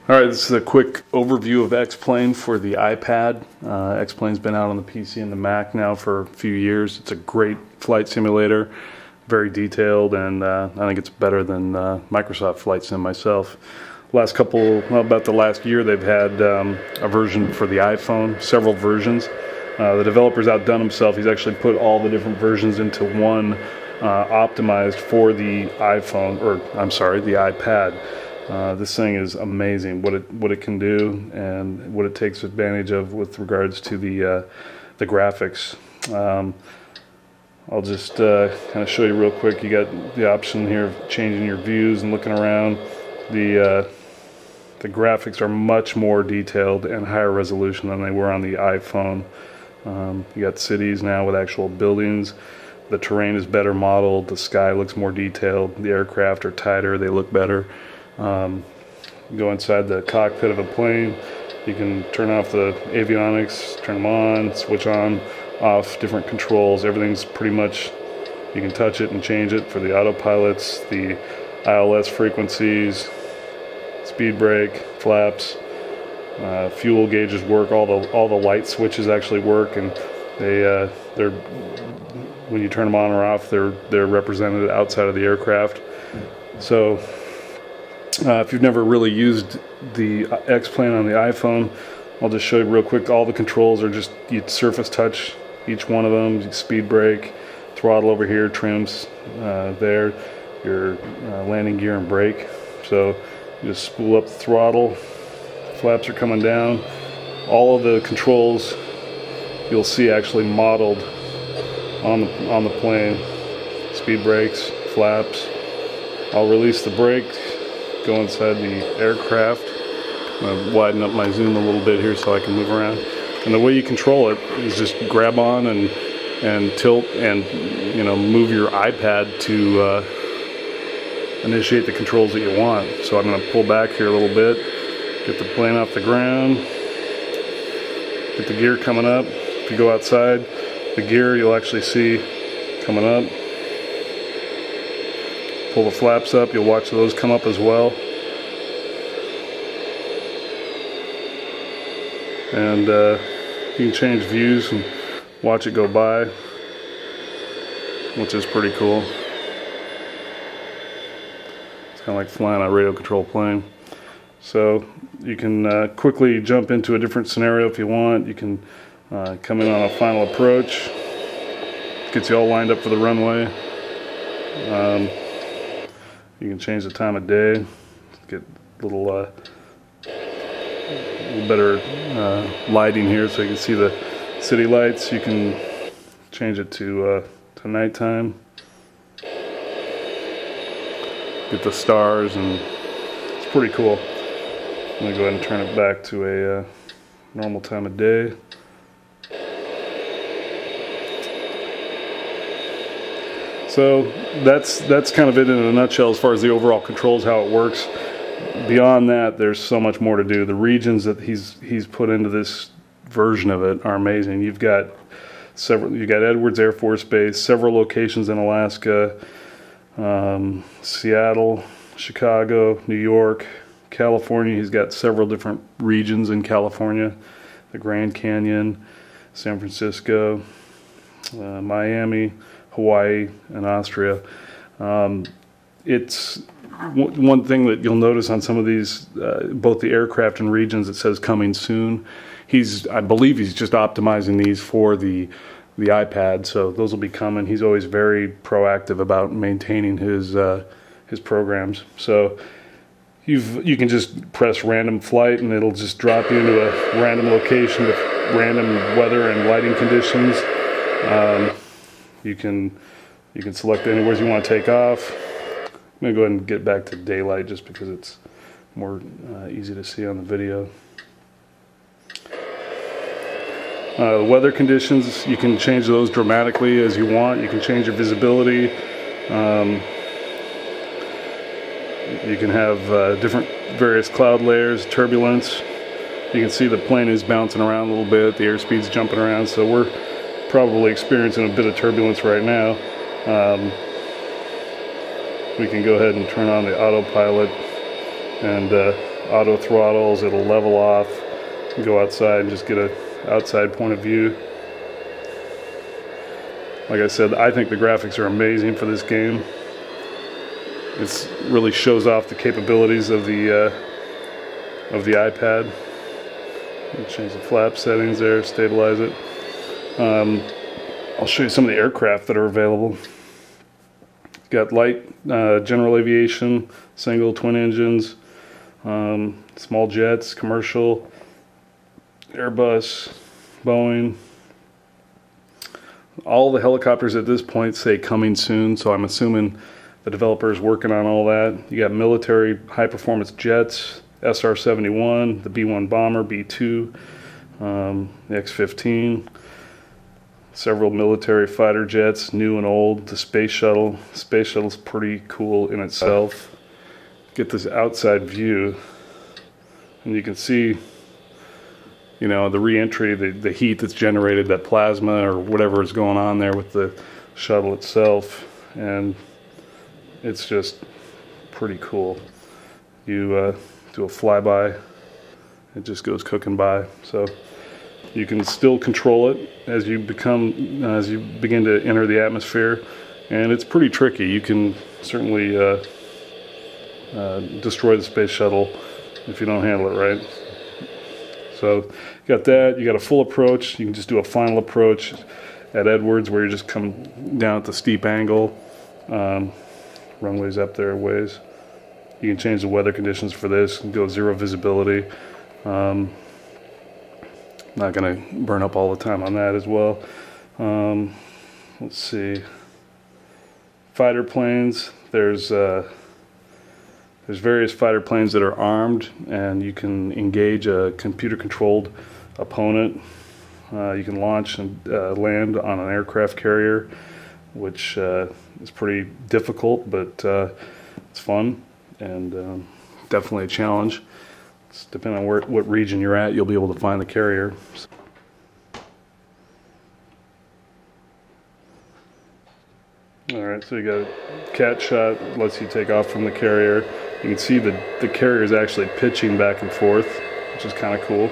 Alright, this is a quick overview of X-Plane for the iPad. X-Plane's been out on the PC and the Mac now for a few years. It's a great flight simulator, very detailed, and I think it's better than Microsoft Flight Sim myself. About the last year, they've had a version for the iPhone, several versions. The developer's outdone himself. He's actually put all the different versions into one, optimized for the iPhone, or I'm sorry, the iPad. This thing is amazing, what it can do and what it takes advantage of with regards to the graphics. I'll just kind of show you real quick. You got the option here of changing your views and looking around. The graphics are much more detailed and higher resolution than they were on the iPhone. You got cities now with actual buildings. The terrain is better modeled. The sky looks more detailed. The aircraft are tighter. They look better. Go inside the cockpit of a plane. You can turn off the avionics, turn them on, switch on, off, different controls. Everything's pretty much, you can touch it and change it for the autopilots, the ILS frequencies, speed brake, flaps, fuel gauges work. All the light switches actually work, and they're when you turn them on or off, they're represented outside of the aircraft. So if you've never really used the X-Plane on the iPhone, I'll just show you real quick. All the controls are just, you surface touch each one of them. Speed brake, throttle over here, trims there, your landing gear and brake. So you just spool up the throttle, flaps are coming down. All of the controls you'll see actually modeled on the plane. Speed brakes, flaps. I'll release the brake, go inside the aircraft. I'm going to widen up my zoom a little bit here so I can move around. And the way you control it is just grab on and tilt and move your iPad to initiate the controls that you want. So I'm going to pull back here a little bit, get the plane off the ground, get the gear coming up. If you go outside, the gear you'll actually see coming up. Pull the flaps up, you'll watch those come up as well. And you can change views and watch it go by, which is pretty cool. It's kind of like flying a radio control plane. So you can quickly jump into a different scenario if you want. You can come in on a final approach. Gets you all lined up for the runway. You can change the time of day, get a little better lighting here so you can see the city lights. You can change it to nighttime. Get the stars, and it's pretty cool. I'm going to go ahead and turn it back to a normal time of day. So that's kind of it in a nutshell as far as the overall controls, how it works. Beyond that, there's so much more to do. The regions that he's put into this version of it are amazing. You've got Edwards Air Force Base, several locations in Alaska, Seattle, Chicago, New York, California. He's got several different regions in California, the Grand Canyon, San Francisco, Miami, Hawaii, and Austria. It's one thing that you'll notice on some of these, both the aircraft and regions, it says coming soon. I believe he's just optimizing these for the iPad, so those will be coming. He's always very proactive about maintaining his programs. So you can just press random flight and it'll just drop you into a random location with random weather and lighting conditions. You can select anywhere you want to take off. I'm going to go ahead and get back to daylight just because it's more easy to see on the video. The weather conditions, you can change those dramatically as you want. You can change your visibility. You can have different various cloud layers, turbulence. You can see the plane is bouncing around a little bit, the airspeed's jumping around, so we're probably experiencing a bit of turbulence right now. We can go ahead and turn on the autopilot and auto throttles, it'll level off, go outside and just get an outside point of view. Like I said, I think the graphics are amazing for this game. It really shows off the capabilities of the iPad. Change the flap settings there, stabilize it. I'll show you some of the aircraft that are available. Got light, general aviation, single, twin engines, small jets, commercial, Airbus, Boeing. All the helicopters at this point say coming soon, so I'm assuming the developer is working on all that. You got military high-performance jets, SR-71, the B-1 bomber, B-2, the X-15, several military fighter jets, new and old, the space shuttle. The space shuttle's pretty cool in itself. Get this outside view, and you can see, you know, the re-entry, the heat that's generated, that plasma or whatever is going on there with the shuttle itself, and it's just pretty cool. You do a flyby, it just goes cooking by. So you can still control it as you begin to enter the atmosphere, and it's pretty tricky. You can certainly destroy the space shuttle if you don't handle it right. So you got that. You got a full approach. You can just do a final approach at Edwards, where you just come down at the steep angle. Runway's up there a ways. You can change the weather conditions for this and go 0 visibility. Not going to burn up all the time on that as well. Let's see. Fighter planes. There's various fighter planes that are armed, and you can engage a computer-controlled opponent. You can launch and land on an aircraft carrier, which is pretty difficult, but it's fun and definitely a challenge. It's depending on what region you're at, you'll be able to find the carrier. Alright, so you got a cat shot, lets you take off from the carrier. You can see the carrier is actually pitching back and forth, which is kind of cool.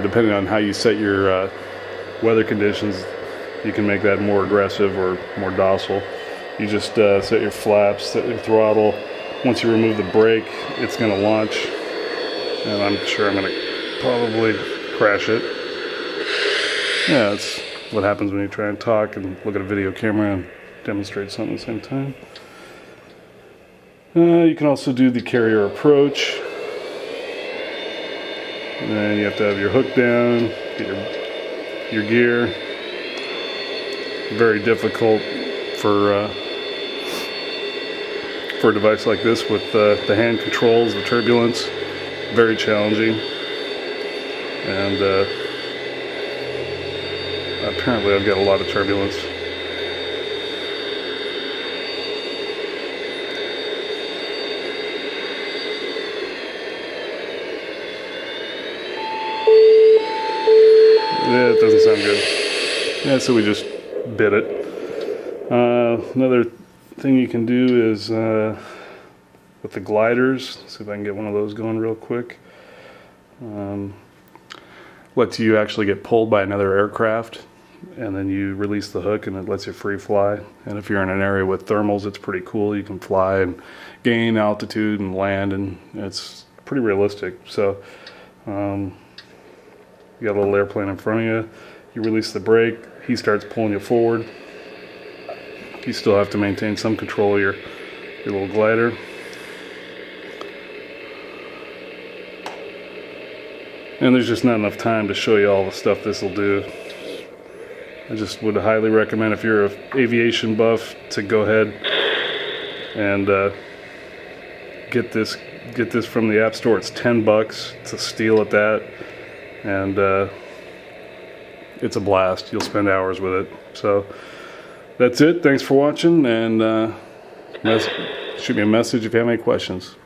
Depending on how you set your weather conditions, you can make that more aggressive or more docile. You just set your flaps, set your throttle. Once you remove the brake, it's going to launch, and I'm sure I'm going to probably crash it. Yeah, that's what happens when you try and talk and look at a video camera and demonstrate something at the same time. You can also do the carrier approach. And then you have to have your hook down, get your gear. Very difficult for a device like this with the hand controls, the turbulence. Very challenging. And apparently I've got a lot of turbulence. Yeah, it doesn't sound good. Yeah, so we just bit it. Another thing you can do is with the gliders. Let's see if I can get one of those going real quick. Lets you actually get pulled by another aircraft, and then you release the hook and it lets you free fly. And if you're in an area with thermals, it's pretty cool. You can fly and gain altitude and land, and it's pretty realistic. So you got a little airplane in front of you, you release the brake, he starts pulling you forward. You still have to maintain some control of your little glider. And there's just not enough time to show you all the stuff this will do. I just would highly recommend, if you're an aviation buff, to go ahead and get this from the App Store. It's $10. It's a steal at that, and it's a blast. You'll spend hours with it. So that's it. Thanks for watching, and shoot me a message if you have any questions.